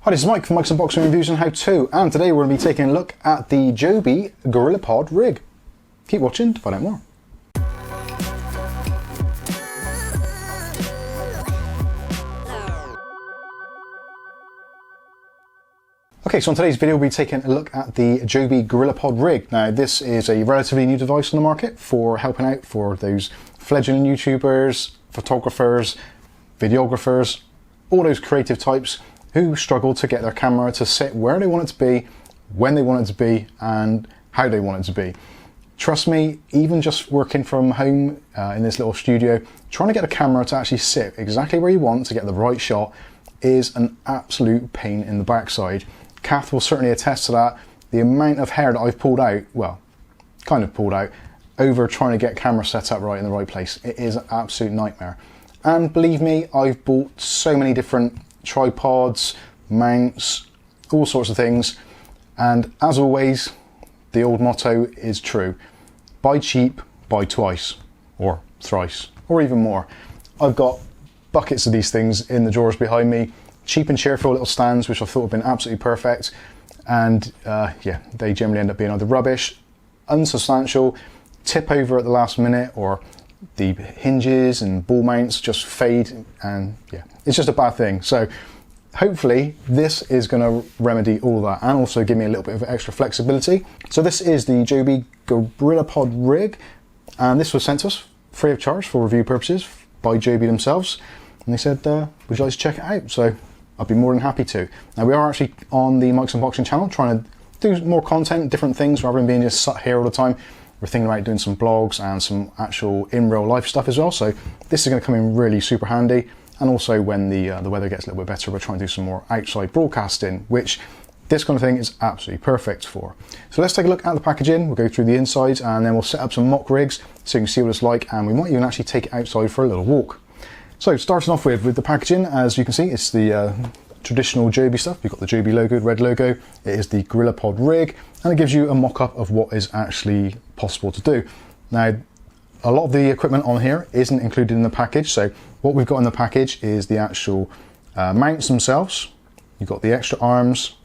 Hi, this is Mike from Mike's Unboxing Reviews and How To, and today we're going to be taking a look at the JOBY Gorillapod RIG. Keep watching to find out more. Okay, so on today's video we'll be taking a look at the JOBY Gorillapod RIG. Now this is a relatively new device on the market for helping out for those fledgling YouTubers, photographers, videographers, all those creative types who struggle to get their camera to sit where they want it to be, when they want it to be, and how they want it to be. Trust me, even just working from home in this little studio, trying to get a camera to actually sit exactly where you want to get the right shot is an absolute pain in the backside. Kath will certainly attest to that. The amount of hair that I've pulled out, well, kind of pulled out, over trying to get camera set up right in the right place. It is an absolute nightmare. And believe me, I've bought so many different tripods, mounts, all sorts of things, and as always the old motto is true: buy cheap, buy twice, or thrice, or even more. I've got buckets of these things in the drawers behind me, cheap and cheerful little stands which I thought have been absolutely perfect, and yeah, they generally end up being either rubbish, unsubstantial, tip over at the last minute, or the hinges and ball mounts just fade, and yeah, it's just a bad thing. So hopefully this is going to remedy all that and also give me a little bit of extra flexibility. So this is the JOBY Gorillapod RIG, and this was sent to us free of charge for review purposes by JOBY themselves, and they said would you like to check it out? So I'd be more than happy to. Now we are actually on the Mike's Unboxing channel trying to do more content, different things, rather than being just sat here all the time. We're thinking about doing some blogs and some actual in real life stuff as well, so this is going to come in really super handy. And also when the weather gets a little bit better, we're trying to do some more outside broadcasting, which this kind of thing is absolutely perfect for. So let's take a look at the packaging. We'll go through the insides and then we'll set up some mock rigs so you can see what it's like, and we might even actually take it outside for a little walk. So starting off with the packaging, as you can see, it's the traditional JOBY stuff. You've got the JOBY logo, the red logo. It is the Gorillapod RIG, and it gives you a mock-up of what is actually possible to do. Now, a lot of the equipment on here isn't included in the package, so what we've got in the package is the actual mounts themselves. You've got the extra arms,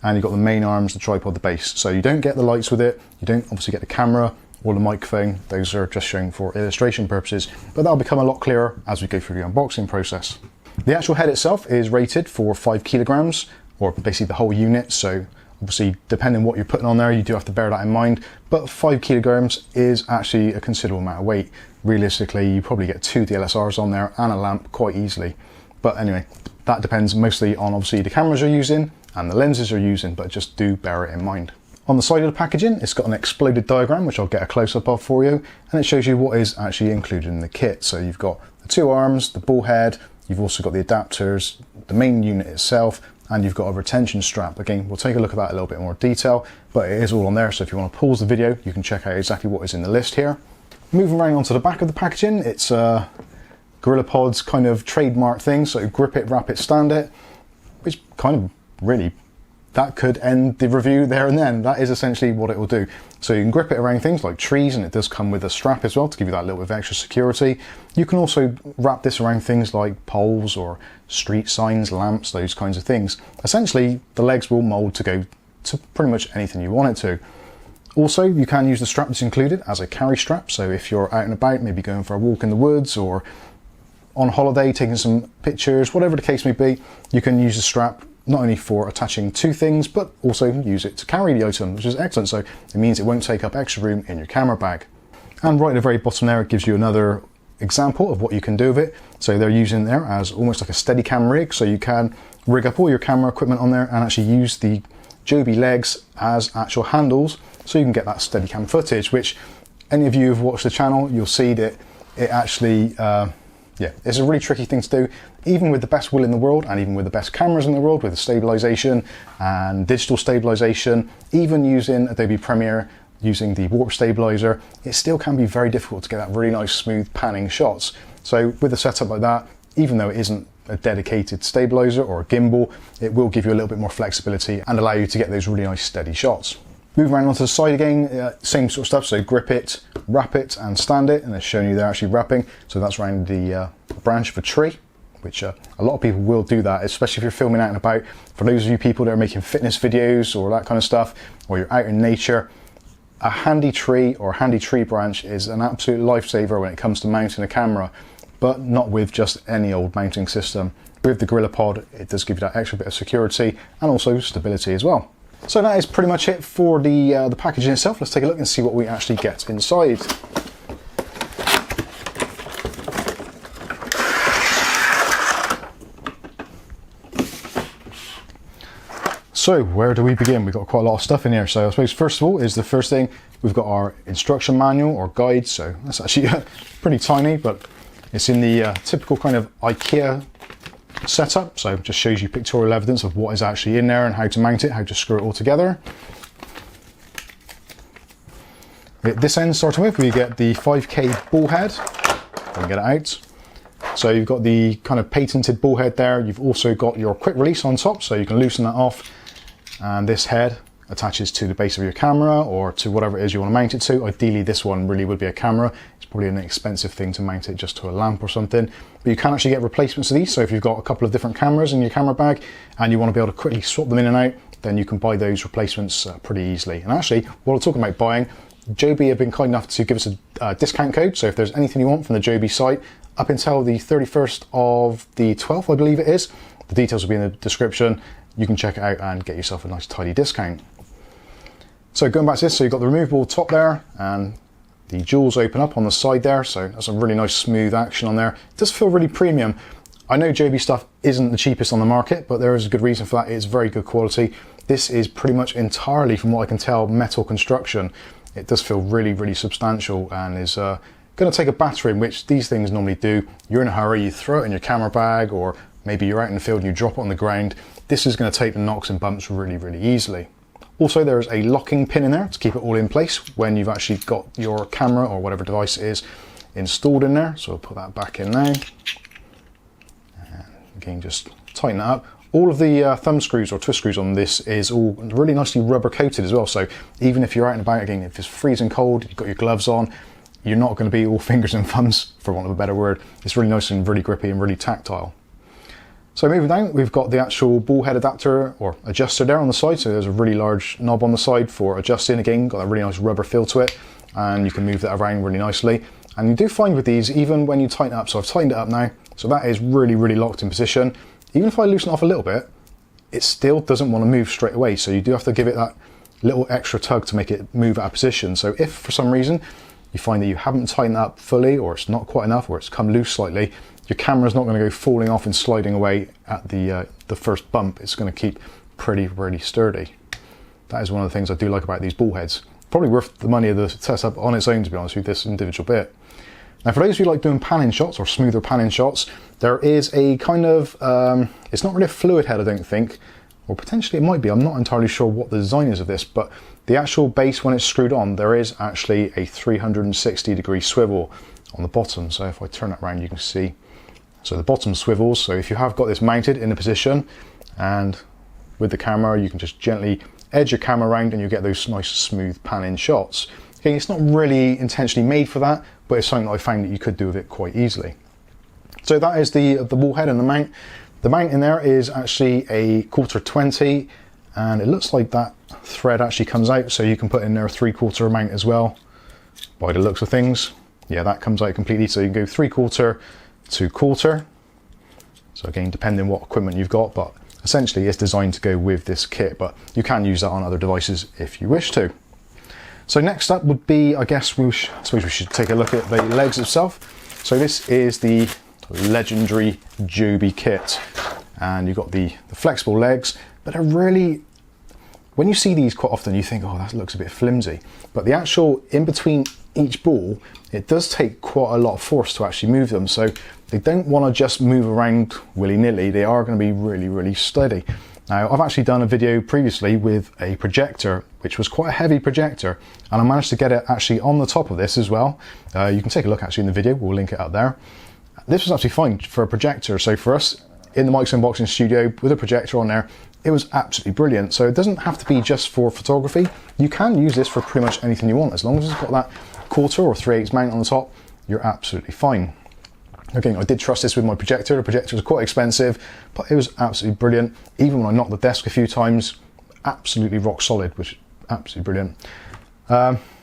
and you've got the main arms, the tripod, the base. So you don't get the lights with it, you don't obviously get the camera or the microphone. Those are just shown for illustration purposes, but that'll become a lot clearer as we go through the unboxing process. The actual head itself is rated for 5 kilograms, or basically the whole unit, so obviously depending on what you're putting on there, you do have to bear that in mind, but 5 kilograms is actually a considerable amount of weight. Realistically, you probably get 2 DSLRs on there and a lamp quite easily. But anyway, that depends mostly on obviously the cameras you're using and the lenses you're using, but just do bear it in mind. On the side of the packaging, it's got an exploded diagram, which I'll get a close-up of for you, and it shows you what is actually included in the kit. So you've got the 2 arms, the ball head, you've also got the adapters, the main unit itself, and you've got a retention strap. Again, we'll take a look at that in a little bit more detail, but it is all on there, so if you want to pause the video, you can check out exactly what is in the list here. Moving around onto the back of the packaging, it's Gorillapod's kind of trademark thing, so grip it, wrap it, stand it, which kind of really, that could end the review there and then. That is essentially what it will do. So you can grip it around things like trees, and it does come with a strap as well to give you that little bit of extra security. You can also wrap this around things like poles or street signs, lamps, those kinds of things. Essentially, the legs will mold to go to pretty much anything you want it to. Also, you can use the strap that's included as a carry strap. So if you're out and about, maybe going for a walk in the woods or on holiday, taking some pictures, whatever the case may be, you can use the strap not only for attaching to things, but also use it to carry the item, which is excellent. So it means it won't take up extra room in your camera bag. And right at the very bottom there, it gives you another example of what you can do with it. So they're using there as almost like a Steadicam rig. So you can rig up all your camera equipment on there and actually use the JOBY legs as actual handles, so you can get that Steadicam footage, which any of you who've watched the channel, you'll see that it actually, yeah, it's a really tricky thing to do, even with the best will in the world, and even with the best cameras in the world, with the stabilization and digital stabilization, even using Adobe Premiere, using the warp stabilizer, it still can be very difficult to get that really nice smooth panning shots. So with a setup like that, even though it isn't a dedicated stabilizer or a gimbal, it will give you a little bit more flexibility and allow you to get those really nice steady shots. Moving around onto the side again, same sort of stuff, so grip it, wrap it and stand it, and it's showing you they're actually wrapping, so that's around the branch of a tree, which a lot of people will do that, especially if you're filming out and about. For those of you people that are making fitness videos or that kind of stuff, or you're out in nature, a handy tree or a handy tree branch is an absolute lifesaver when it comes to mounting a camera, but not with just any old mounting system. With the Gorillapod, it does give you that extra bit of security and also stability as well. So that is pretty much it for the packaging itself. Let's take a look and see what we actually get inside. So where do we begin? We've got quite a lot of stuff in here. So I suppose first of all is the first thing, we've got our instruction manual or guide. So that's actually pretty tiny, but it's in the typical kind of IKEA setup. So it just shows you pictorial evidence of what is actually in there and how to mount it, how to screw it all together. At this end, starting with, we get the 5K ball head. Let me get it out. So you've got the kind of patented ball head there. You've also got your quick release on top, so you can loosen that off. And this head attaches to the base of your camera or to whatever it is you want to mount it to. Ideally, this one really would be a camera. It's probably an expensive thing to mount it just to a lamp or something. But you can actually get replacements of these. So if you've got a couple of different cameras in your camera bag and you want to be able to quickly swap them in and out, then you can buy those replacements pretty easily. And actually, while we're talking about buying, Joby have been kind enough to give us a discount code. So if there's anything you want from the Joby site, up until the 31st of the 12th, I believe it is, the details will be in the description. You can check it out and get yourself a nice tidy discount. So going back to this, so you've got the removable top there and the jewels open up on the side there. So that's a really nice smooth action on there. It does feel really premium. I know Joby stuff isn't the cheapest on the market, but there is a good reason for that. It's very good quality. This is pretty much entirely, from what I can tell, metal construction. It does feel really, really substantial and is going to take a battering, which these things normally do. You're in a hurry, you throw it in your camera bag, or maybe you're out in the field and you drop it on the ground. This is going to take the knocks and bumps really, really easily. Also, there is a locking pin in there to keep it all in place when you've actually got your camera or whatever device it is installed in there. So I'll put that back in now. And again, just tighten that up. All of the thumb screws or twist screws on this is all really nicely rubber coated as well. So even if you're out and about, again, if it's freezing cold, you've got your gloves on, you're not going to be all fingers and thumbs, for want of a better word. It's really nice and really grippy and really tactile. So moving down, we've got the actual ball head adapter or adjuster there on the side. So there's a really large knob on the side for adjusting. Again, got a really nice rubber feel to it, and you can move that around really nicely. And you do find with these, even when you tighten it up, so I've tightened it up now, so that is really, really locked in position. Even if I loosen it off a little bit, it still doesn't want to move straight away. So you do have to give it that little extra tug to make it move out of position. So if for some reason you find that you haven't tightened up fully, or it's not quite enough, or it's come loose slightly, your camera's not going to go falling off and sliding away at the first bump. It's going to keep pretty, really sturdy. That is one of the things I do like about these ball heads. Probably worth the money of the setup on its own, to be honest with you, this individual bit. Now, for those of you who like doing panning shots or smoother panning shots, there is a kind of, it's not really a fluid head, I don't think, or potentially it might be. I'm not entirely sure what the design is of this, but the actual base, when it's screwed on, there is actually a 360-degree swivel on the bottom. So if I turn that around, you can see. So the bottom swivels. So if you have got this mounted in a position, and with the camera, you can just gently edge your camera around and you get those nice smooth panning shots. Okay, it's not really intentionally made for that, but it's something that I found that you could do with it quite easily. So that is the ball head and the mount. The mount in there is actually a 1/4-20, and it looks like that thread actually comes out, so you can put in there a 3/4 mount as well, by the looks of things. Yeah, that comes out completely, so you can go 3/4 to 1/4. So again, depending what equipment you've got, but essentially it's designed to go with this kit, but you can use that on other devices if you wish to. So next up would be, I suppose we should take a look at the legs itself. So this is the legendary Joby kit, and you've got the flexible legs, but they're really, when you see these quite often, you think, oh, that looks a bit flimsy, but the actual in between each ball, it does take quite a lot of force to actually move them. So they don't want to just move around willy-nilly. They are going to be really, really steady. Now, I've actually done a video previously with a projector, which was quite a heavy projector, and I managed to get it actually on the top of this as well. You can take a look actually in the video, we'll link it up there. This was actually fine for a projector. So for us in the Mike's Unboxing studio with a projector on there, it was absolutely brilliant. So it doesn't have to be just for photography. You can use this for pretty much anything you want. As long as it's got that 1/4 or 3/8 mount on the top, you're absolutely fine. Again, I did trust this with my projector. The projector was quite expensive, but it was absolutely brilliant. Even when I knocked the desk a few times, absolutely rock solid, which is absolutely brilliant.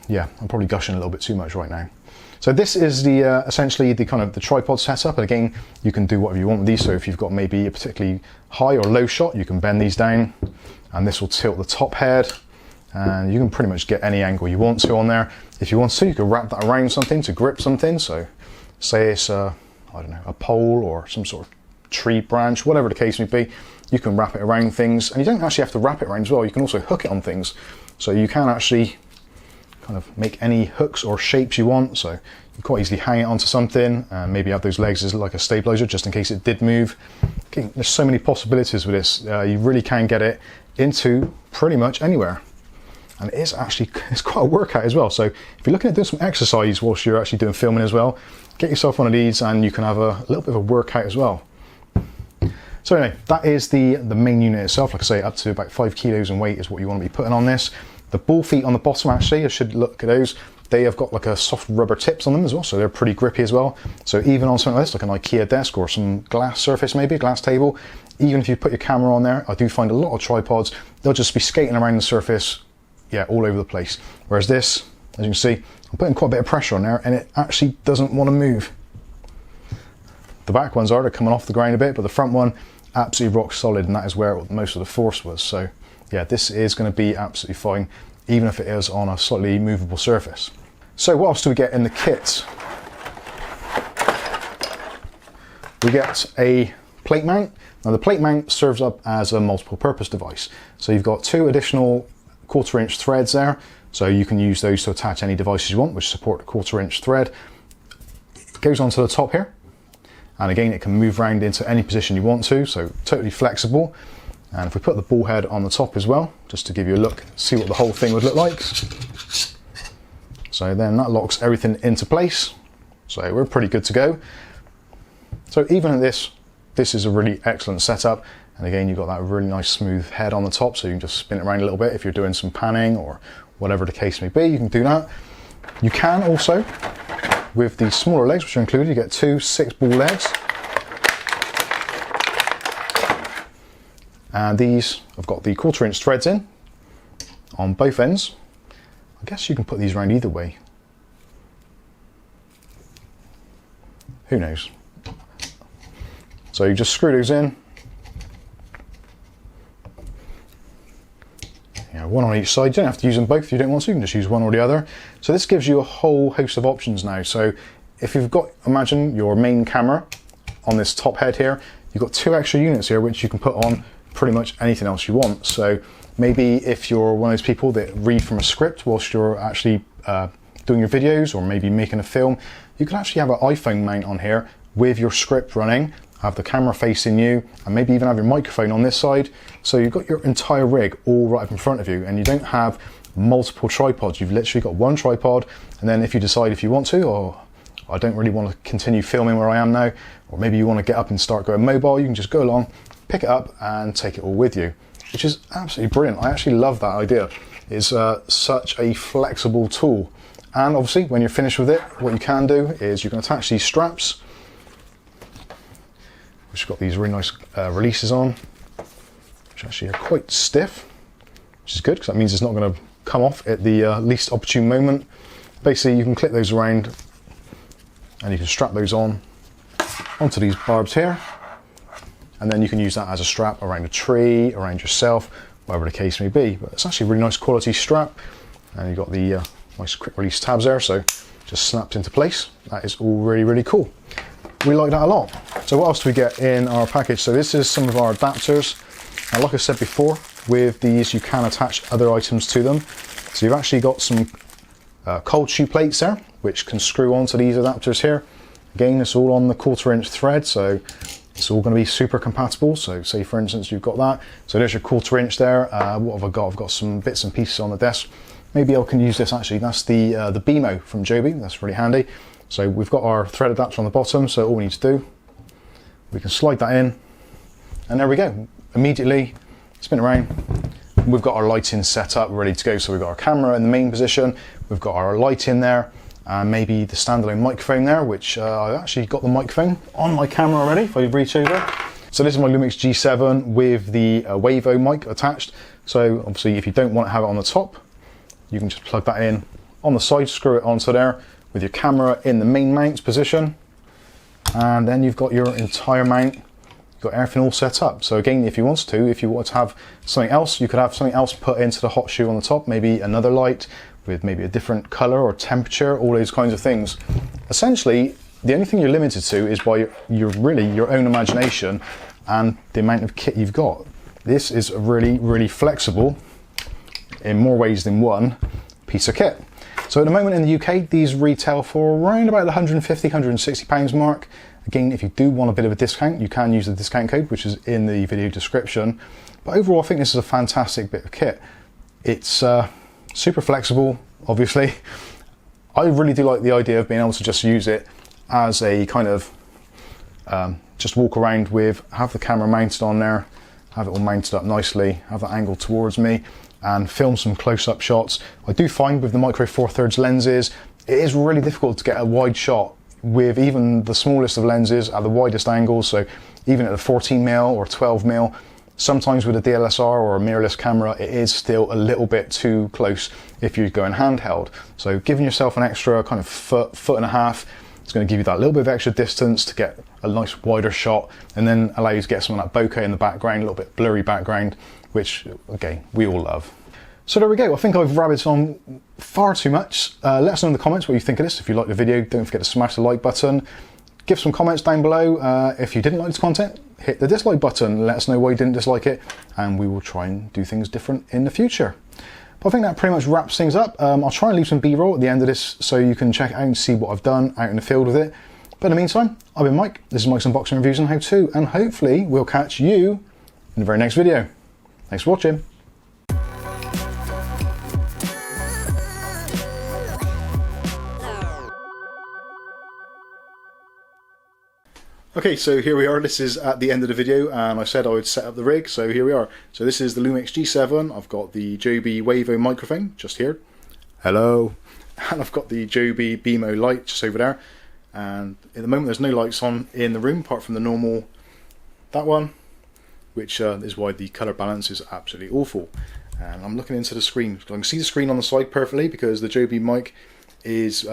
Yeah, I'm probably gushing a little bit too much right now. So this is the essentially the kind of the tripod setup. And again, you can do whatever you want with these. So if you've got maybe a particularly high or low shot, you can bend these down, and this will tilt the top head, and you can pretty much get any angle you want to on there. If you want to, you can wrap that around something to grip something. So say it's I don't know, a pole or some sort of tree branch, whatever the case may be, you can wrap it around things. And you don't actually have to wrap it around as well. You can also hook it on things. So you can actually kind of make any hooks or shapes you want. So you can quite easily hang it onto something and maybe have those legs as like a stabilizer just in case it did move. Okay, there's so many possibilities with this. You really can get it into pretty much anywhere. And it's quite a workout as well. So if you're looking at doing some exercise whilst you're actually doing filming as well, get yourself one of these and you can have a little bit of a workout as well. So anyway, that is the main unit itself. Like I say, up to about 5 kilos in weight is what you want to be putting on this. The ball feet on the bottom, actually, I should look at those. They have got like a soft rubber tips on them as well, so they're pretty grippy as well. So even on something like this, like an IKEA desk or some glass surface, maybe a glass table, even if you put your camera on there, I do find a lot of tripods, they'll just be skating around the surface, yeah, all over the place. Whereas this, as you can see, I'm putting quite a bit of pressure on there and it actually doesn't want to move. The back ones they're coming off the ground a bit, but the front one, absolutely rock solid, and that is where most of the force was. So yeah, this is going to be absolutely fine, even if it is on a slightly movable surface. So what else do we get in the kit? We get a plate mount. Now the plate mount serves up as a multiple purpose device. So you've got 2 additional 1/4 inch threads there. So you can use those to attach any devices you want, which support a 1/4 inch thread. It goes onto the top here. And again, it can move around into any position you want to, so totally flexible. And if we put the ball head on the top as well, just to give you a look, see what the whole thing would look like. So then that locks everything into place. So we're pretty good to go. So even at this is a really excellent setup. And again, you've got that really nice smooth head on the top, so you can just spin it around a little bit if you're doing some panning or whatever the case may be, you can do that. You can also, with the smaller legs, which are included, you get 2 6-ball legs. And these have got the 1/4 inch threads in on both ends. I guess you can put these around either way. Who knows? So you just screw those in. One on each side. You don't have to use them both if you don't want to, you can just use one or the other. So this gives you a whole host of options now. So if you've got, imagine your main camera on this top head here, you've got 2 extra units here which you can put on pretty much anything else you want. So maybe if you're one of those people that read from a script whilst you're actually doing your videos or maybe making a film, you can actually have an iPhone mount on here with your script running, have the camera facing you, and maybe even have your microphone on this side. So you've got your entire rig all right up in front of you, and you don't have multiple tripods. You've literally got one tripod, and then if you decide if you want to, or I don't really want to continue filming where I am now, or maybe you want to get up and start going mobile, you can just go along, pick it up and take it all with you, which is absolutely brilliant. I actually love that idea. It's such a flexible tool. And obviously when you're finished with it, what you can do is you can attach these straps, which have got these really nice releases on, which actually are quite stiff, which is good because that means it's not going to come off at the least opportune moment. Basically you can clip those around and you can strap those on onto these barbs here, and then you can use that as a strap around a tree, around yourself, whatever the case may be. But it's actually a really nice quality strap, and you've got the nice quick release tabs there, so just snapped into place. That is all really, really cool. We like that a lot. So what else do we get in our package? So this is some of our adapters. And like I said before, with these you can attach other items to them. So you've actually got some cold shoe plates there, which can screw onto these adapters here. Again, it's all on the 1/4 inch thread, so it's all going to be super compatible. So say for instance you've got that, so there's your 1/4 inch there. What have I got? I've got some bits and pieces on the desk. Maybe I can use this actually. That's the BMO from JOBY. That's really handy. So we've got our thread adapter on the bottom, so all we need to do, we can slide that in, and there we go. Immediately spin around. We've got our lighting set up ready to go. So we've got our camera in the main position, we've got our light in there, and maybe the standalone microphone there, which I've actually got the microphone on my camera already if I reach over. So this is my Lumix G7 with the Wavo mic attached. So obviously if you don't want to have it on the top, you can just plug that in on the side, screw it onto there with your camera in the main mount position, and then you've got your entire mount, you've got everything all set up. So again, if you want to have something else, you could have something else put into the hot shoe on the top, maybe another light with maybe a different color or temperature, all those kinds of things. Essentially, the only thing you're limited to is by your own imagination and the amount of kit you've got. This is a really flexible, in more ways than one, piece of kit. So at the moment in the UK, these retail for around about the £150, £160 mark. Again, if you do want a bit of a discount, you can use the discount code, which is in the video description. But overall, I think this is a fantastic bit of kit. It's super flexible, obviously. I really do like the idea of being able to just use it as a kind of, just walk around with, have the camera mounted on there, have it all mounted up nicely, have that angle towards me, and film some close-up shots. I do find with the Micro Four Thirds lenses, it is really difficult to get a wide shot with even the smallest of lenses at the widest angles. So even at the 14mm or 12mm, sometimes with a DSLR or a mirrorless camera, it is still a little bit too close if you're going handheld. So giving yourself an extra kind of foot and a half, it's going to give you that little bit of extra distance to get a nice wider shot, and then allow you to get some of that bokeh in the background, a little bit blurry background, which, again, we all love. So there we go. I think I've rabbited on far too much. Let us know in the comments what you think of this. If you like the video, don't forget to smash the like button. Give some comments down below. If you didn't like this content, hit the dislike button. Let us know why you didn't dislike it, and we will try and do things different in the future. But I think that pretty much wraps things up. I'll try and leave some B-roll at the end of this so you can check it out and see what I've done out in the field with it. But in the meantime, I've been Mike. This is Mike's Unboxing Reviews and How To, and hopefully we'll catch you in the very next video. Thanks for watching. Okay, so here we are. This is at the end of the video, and I said I would set up the rig, so here we are. So this is the Lumix G7. I've got the JOBY Wavo microphone just here. Hello. And I've got the JOBY BMO light just over there. And at the moment there's no lights on in the room apart from the normal, that one, which is why the colour balance is absolutely awful. And I'm looking into the screen. I can see the screen on the side perfectly because the JOBY mic is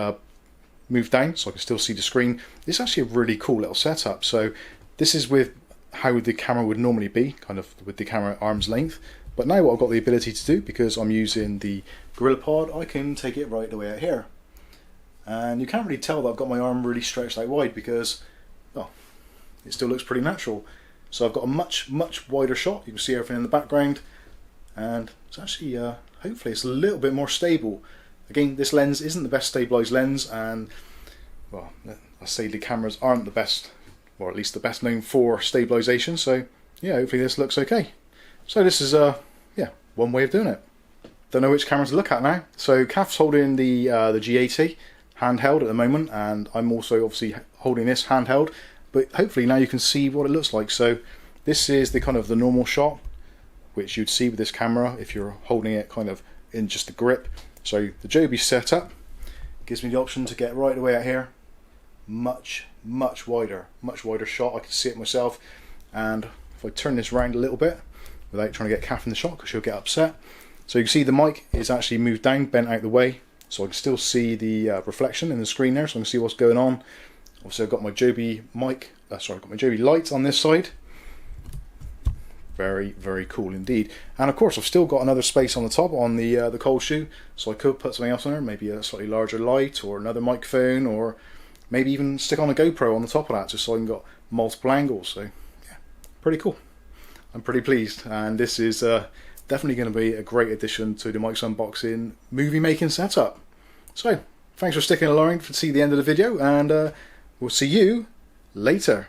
moved down, so I can still see the screen. It's actually a really cool little setup. So this is with how the camera would normally be, kind of with the camera at arm's length. But now what I've got the ability to do, because I'm using the Gorillapod, I can take it right the way out here. And you can't really tell that I've got my arm really stretched out wide because, well, it still looks pretty natural. So I've got a much wider shot. You can see everything in the background, and it's actually, hopefully it's a little bit more stable. Again, this lens isn't the best stabilized lens, and, well, I say the cameras aren't the best, or at least the best known for stabilization. So yeah, hopefully this looks okay. So this is yeah, one way of doing it. Don't know which camera to look at now. So Kath's holding the G80 handheld at the moment, and I'm also obviously holding this handheld. But hopefully now you can see what it looks like. So this is the kind of the normal shot, which you'd see with this camera if you're holding it kind of in just the grip. So the JOBY setup gives me the option to get right away out here, much wider shot. I can see it myself, and if I turn this around a little bit without trying to get Kath in the shot because she'll get upset. So you can see the mic is actually moved down, bent out the way, so I can still see the reflection in the screen there, so I can see what's going on. Obviously I've got my JOBY mic, I've got my JOBY light on this side. Very cool indeed. And of course I've still got another space on the top on the cold shoe, so I could put something else on there, maybe a slightly larger light or another microphone, or maybe even stick on a GoPro on the top of that just so I can got multiple angles. So yeah, pretty cool. I'm pretty pleased, and this is definitely going to be a great addition to the Mike's Unboxing movie making setup. So thanks for sticking along to see the end of the video, and we'll see you later.